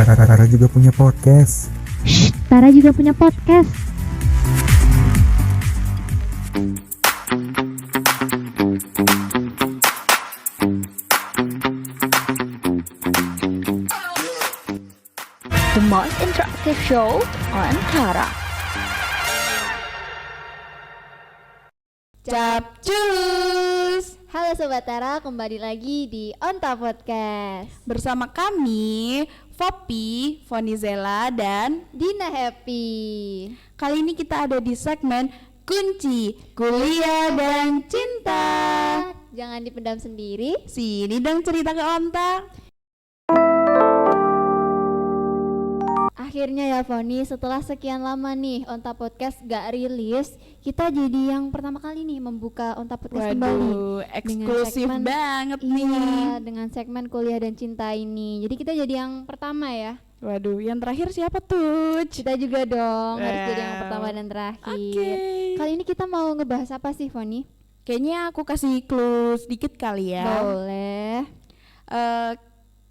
Tara juga punya podcast. Tara juga punya podcast. The most interactive show on Tara. Capcus! Halo Sobat Tara, kembali lagi di Onta Podcast Bersama kami, Fopi, Fonizela, dan Dina Happy. kali ini kita ada di segmen Kunci Kuliah dan Cinta. Jangan dipendam sendiri. Sini dong cerita ke Onta. Akhirnya ya Foni, setelah sekian lama nih Onta Podcast gak rilis, kita jadi yang pertama kali nih membuka Onta Podcast kembali. Waduh, eksklusif segmen- banget Iya, nih. dengan segmen Kuliah dan Cinta ini. Jadi kita jadi yang pertama ya. Waduh, yang terakhir siapa tuh? Kita juga dong harus jadi yang Wow. pertama dan terakhir. Oke. Kali ini kita mau ngebahas apa sih Foni? Kayaknya aku kasih clue sedikit kali ya. Boleh.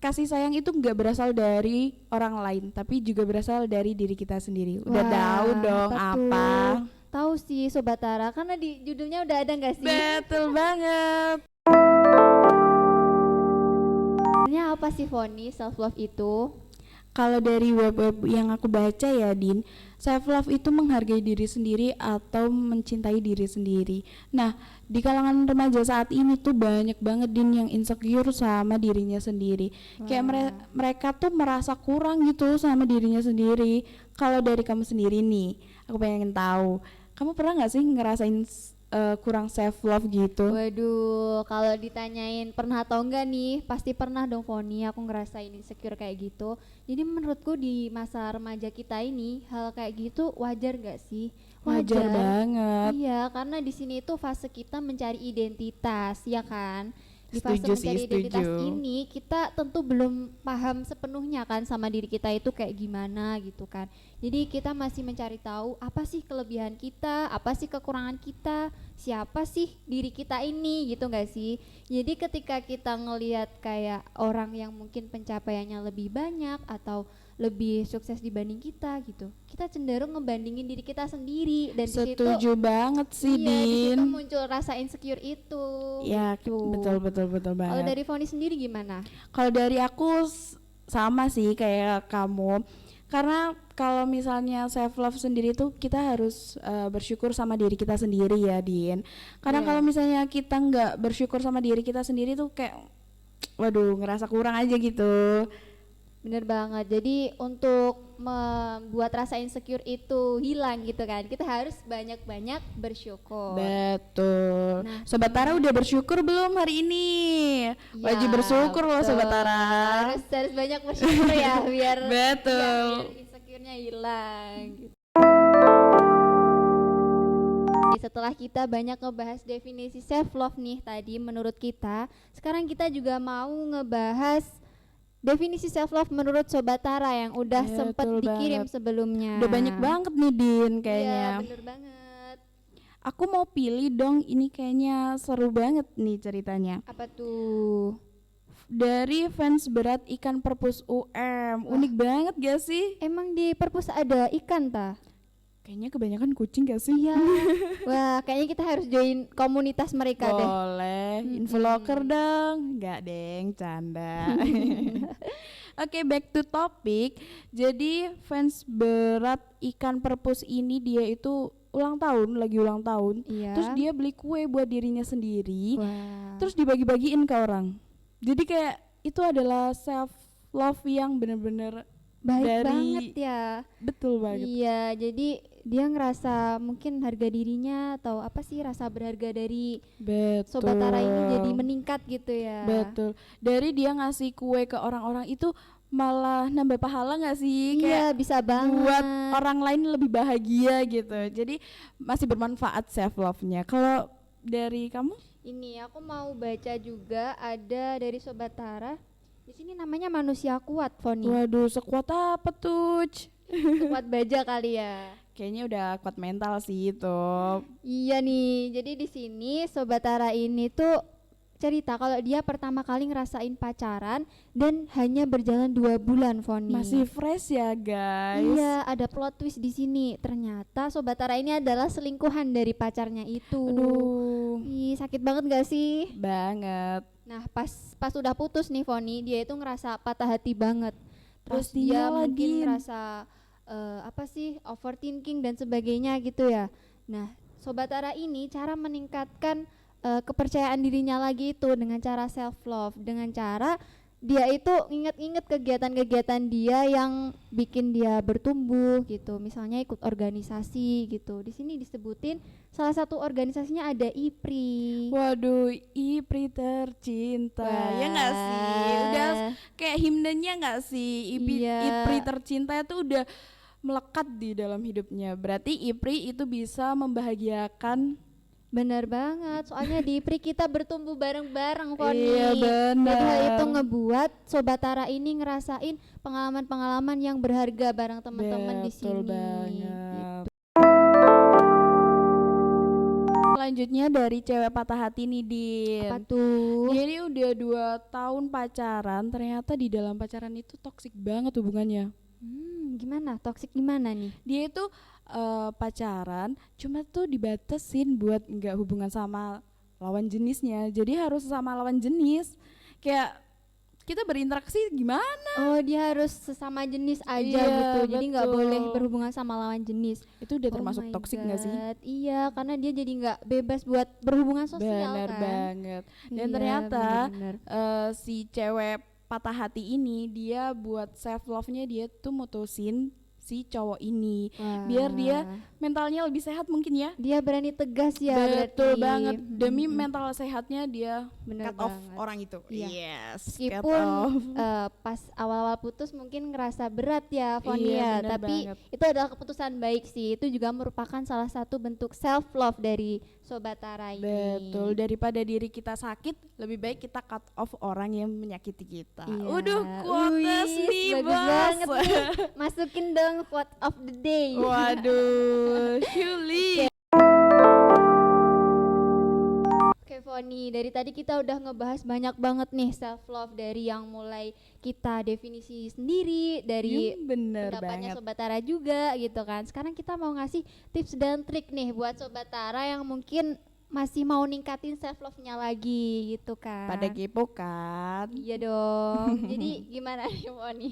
Kasih sayang itu nggak berasal dari orang lain, tapi juga berasal dari diri kita sendiri. Udah Wah, tahu dong apa apa? tuh? Tahu sih Sobat Tara, karena di judulnya udah ada nggak sih? Betul banget. Sebenarnya apa sih Foni self love itu? Kalau dari web-web yang aku baca ya, Din, self love itu menghargai diri sendiri atau mencintai diri sendiri. Nah, di kalangan remaja saat ini tuh banyak banget, Din, yang insecure sama dirinya sendiri. Kayak mereka tuh merasa kurang gitu sama dirinya sendiri. Kalau dari kamu sendiri nih, aku pengen tahu, kamu pernah nggak sih ngerasain kurang self love gitu? Waduh, kalau ditanyain pernah atau enggak nih, pasti pernah dong Foni, aku ngerasain insecure kayak gitu. Jadi menurutku di masa remaja kita ini, hal kayak gitu wajar nggak sih? Wajar banget. Iya, karena di sini itu fase kita mencari identitas, ya kan? Di fase Setuju sih, mencari identitas setuju. ini kita tentu belum paham sepenuhnya kan sama diri kita itu kayak gimana gitu kan. Jadi kita masih mencari tahu apa sih kelebihan kita, apa sih kekurangan kita, siapa sih diri kita ini gitu nggak sih. Jadi ketika kita ngelihat kayak orang yang mungkin pencapaiannya lebih banyak atau lebih sukses dibanding kita gitu, kita cenderung ngebandingin diri kita sendiri dan di situ Setuju banget sih, iya, di situ Din. muncul rasa insecure itu. Ya, gitu. betul banget. Kalau dari Foni sendiri gimana? Kalau dari aku sama sih kayak kamu. Karena kalau misalnya self love sendiri tuh kita harus bersyukur sama diri kita sendiri ya, Din. Karena Iya. kalau misalnya kita nggak bersyukur sama diri kita sendiri tuh kayak waduh, ngerasa kurang aja gitu. Bener banget. Jadi untuk membuat rasa insecure itu hilang gitu kan, kita harus banyak-banyak bersyukur. Betul. Nah, Sobat Tara udah bersyukur belum hari ini? Iya, Wajib bersyukur loh betul. Sobat Tara. Harus banyak bersyukur ya biar Betul. biar insecure-nya hilang gitu. Setelah kita banyak ngebahas definisi self love nih tadi menurut kita, sekarang kita juga mau ngebahas definisi self love menurut Sobat Tara yang udah Betul sempat dikirim banget. sebelumnya. Udah banyak banget nih, Din, Iya, kayaknya. bener banget. Aku mau pilih dong, ini kayaknya seru banget nih ceritanya. Apa tuh? Dari fans berat ikan perpus UM. Unik banget gak sih? Emang di perpus ada ikan ta? Kayaknya kebanyakan kucing gak sih? Iya. Wah, kayaknya kita harus join komunitas mereka deh. Boleh, influencer dong. Enggak deng, canda. Oke, back to topic. Jadi fans berat ikan perpus ini dia itu lagi ulang tahun. Iya. Terus dia beli kue buat dirinya sendiri. Wah. Terus dibagi-bagiin ke orang. Jadi kayak itu adalah self love yang bener-bener Baik dari- banget ya. betul banget. Iya, jadi dia ngerasa mungkin harga dirinya atau apa sih rasa berharga dari Betul. Sobat Tara ini jadi meningkat gitu ya. Betul. Dari dia ngasih kue ke orang-orang itu malah nambah pahala nggak sih? Iya, Kayak bisa banget. buat orang lain lebih bahagia gitu. Jadi masih bermanfaat self love-nya. Kalau dari kamu? Ini aku mau baca juga ada dari Sobat Tara. Di sini namanya manusia kuat, Foni. Waduh, sekuat apa tuh? Kuat baja kali ya. Kayaknya udah kuat mental sih itu. Iya nih. Jadi di sini Sobat Tara ini tuh cerita kalau dia pertama kali ngerasain pacaran dan hanya berjalan 2 bulan, Foni. Masih fresh ya guys. Iya, ada plot twist di sini. Ternyata Sobat Tara ini adalah selingkuhan dari pacarnya itu. Aduh, Ih, sakit banget gak sih? banget. Nah, pas udah putus nih Foni, dia itu ngerasa patah hati banget. Terus Pastinya dia lah, mungkin Din. ngerasa overthinking dan sebagainya gitu ya. Nah, Sobat Tara ini cara meningkatkan kepercayaan dirinya lagi itu dengan cara self love, dengan cara dia itu inget-inget kegiatan-kegiatan dia yang bikin dia bertumbuh gitu. Misalnya ikut organisasi gitu. Di sini disebutin salah satu organisasinya ada IPRI. Waduh, Ipri tercinta. Ya nggak sih? Udah kayak himnenya nggak sih? Iya. Ipri tercinta itu udah melekat di dalam hidupnya. Berarti Ipri itu bisa membahagiakan. Benar banget, soalnya di IPRI kita bertumbuh bareng-bareng, Foni. Iya, benar. Jadi hal itu ngebuat Sobat Tara ini ngerasain pengalaman-pengalaman yang berharga bareng teman-teman di sini. Betul banget. Gitu. Selanjutnya dari cewek patah hati nih, Din. Apa tuh? Dia ini udah 2 tahun pacaran, ternyata di dalam pacaran itu toksik banget hubungannya. Gimana? Toksik gimana nih? Dia itu pacaran cuma tuh dibatasin buat nggak hubungan sama lawan jenisnya, jadi harus sama lawan jenis. Kayak kita berinteraksi gimana, Oh, dia harus sesama jenis aja Iya, gitu. Jadi nggak betul. boleh berhubungan sama lawan jenis. itu udah Oh termasuk my toksik nggak sih? God. Iya, karena dia jadi nggak bebas buat berhubungan sosial Bener kan. banget. Dan Iya, ternyata bener-bener. si cewek patah hati ini dia buat self love-nya dia tuh mutusin si cowok ini biar dia Wah. mentalnya lebih sehat mungkin ya. Dia berani tegas ya. Betul berarti. banget, demi Mm-mm. mental sehatnya dia Bener cut off banget. orang itu. Iya. Yes, cut Meskipun off. pas awal-awal putus mungkin ngerasa berat ya Foni Iya, ya, bener tapi banget. itu adalah keputusan baik sih. Itu juga merupakan salah satu bentuk self love dari Sobat Tara ini. Betul, daripada diri kita sakit, lebih baik kita cut off orang yang menyakiti kita. Iya. Udah quotes Wih, nih, bagus Bos. banget nih. Masukin dong quote of the day. Waduh, Shuli. Oke Foni, dari tadi kita udah ngebahas banyak banget nih self love, dari yang mulai kita definisi sendiri, dari Bener pendapatnya banget. Sobat Tara juga gitu kan. Sekarang kita mau ngasih tips dan trik nih buat Sobat Tara yang mungkin masih mau ningkatin self love-nya lagi gitu kan. Pada kepo kan? Iya dong. Jadi gimana nih Foni?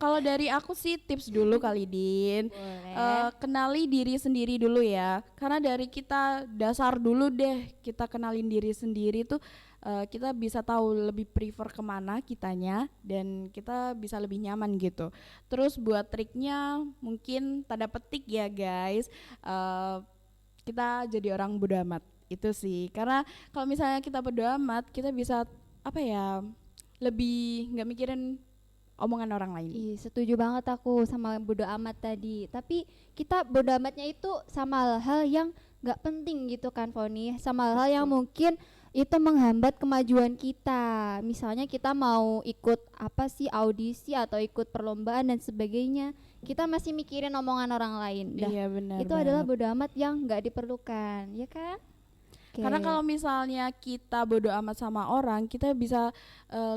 Kalau dari aku sih tips dulu kali, Din. Boleh. Kenali diri sendiri dulu ya. Karena dari kita dasar dulu deh, kita kenalin diri sendiri tuh kita bisa tahu lebih prefer kemana kitanya dan kita bisa lebih nyaman gitu. Terus buat triknya mungkin tanda petik ya guys. Kita jadi orang bodo amat. Itu sih. Karena kalau misalnya kita bodo amat, kita bisa apa ya? Lebih nggak mikirin omongan orang lain. Ih, setuju banget aku sama bodo amat tadi. Tapi kita bodo amatnya itu sama hal yang nggak penting gitu kan Foni, sama hal yang mungkin itu menghambat kemajuan kita. Misalnya kita mau ikut apa sih audisi atau ikut perlombaan dan sebagainya, kita masih mikirin omongan orang lain. Dah, Iya benar. itu adalah bodo amat yang nggak diperlukan, ya kan? Oke. Karena kalau misalnya kita bodo amat sama orang, kita bisa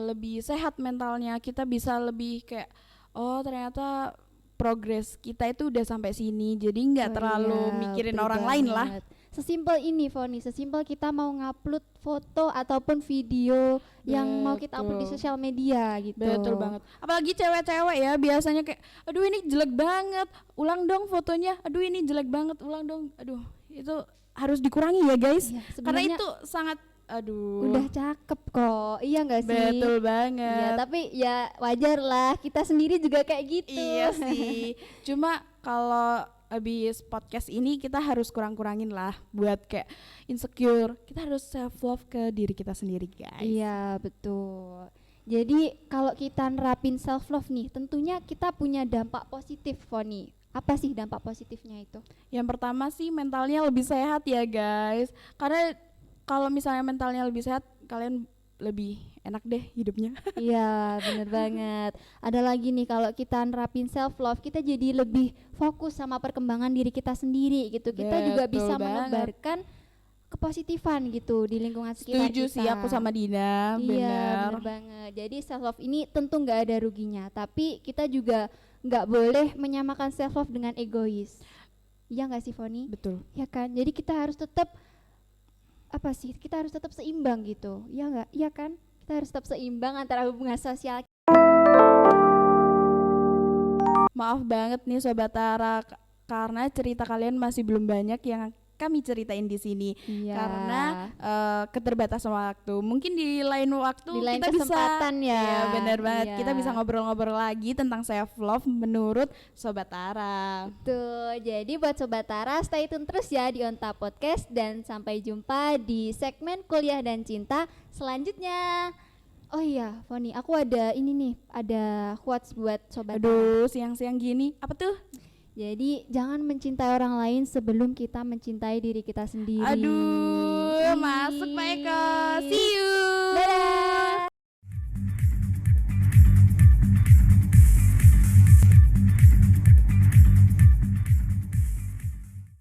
lebih sehat mentalnya, kita bisa lebih kayak oh ternyata progres kita itu udah sampai sini, jadi nggak Oh terlalu iya, mikirin betul orang lain lah. banget. Sesimpel ini Foni, sesimpel kita mau ngupload foto ataupun video yang mau kita upload di Betul. sosial media gitu. Betul banget. Apalagi cewek-cewek ya biasanya kayak aduh ini jelek banget, ulang dong fotonya. Aduh ini jelek banget, ulang dong. Aduh, itu harus dikurangi ya guys. Iya, Karena sebenarnya itu sangat aduh. udah cakep kok, iya nggak sih? Betul Iya, banget. tapi ya wajar lah, kita sendiri juga kayak gitu. Iya sih. Cuma kalau habis podcast ini kita harus kurang-kurangin lah buat kayak insecure. Kita harus self love ke diri kita sendiri, guys. Iya betul. Jadi kalau kita nerapin self love nih, tentunya kita punya dampak positif, Foni. Apa sih dampak positifnya itu? Yang pertama sih mentalnya lebih sehat ya, guys. Karena kalau misalnya mentalnya lebih sehat, kalian lebih enak deh hidupnya. Iya bener banget. Ada lagi nih, kalau kita nerapin self love, kita jadi lebih fokus sama perkembangan diri kita sendiri gitu. Kita juga Betul bisa banget. menebarkan kepositifan gitu di lingkungan sekitar Setuju kita. sih aku sama Dina, Iya, benar. bener banget. Jadi self love ini tentu nggak ada ruginya, tapi kita juga nggak boleh menyamakan self love dengan egois. Iya nggak sih Foni? Betul. Ya kan. Jadi kita harus tetap apa sih? Kita harus tetap seimbang gitu. Iya nggak? Iya kan? Kita harus tetap seimbang antara hubungan sosial. Maaf banget nih Sobat Tara karena cerita kalian masih belum banyak yang kami ceritain di sini. Iya. Karena keterbatasan waktu. Mungkin di lain waktu Di lain kita kesempatan bisa, ya. Iya, benar banget. Iya. Kita bisa ngobrol-ngobrol lagi tentang self love menurut Sobat Tara. Tuh, jadi buat Sobat Tara stay tune terus ya di Onta Podcast dan sampai jumpa di segmen Kuliah dan Cinta selanjutnya. Oh iya, Foni, aku ada ini nih, ada quotes buat Sobat Tara. Aduh, siang-siang gini. Apa tuh? Jadi jangan mencintai orang lain sebelum kita mencintai diri kita sendiri. Aduh, masuk Pak Eko. See you. Dadah.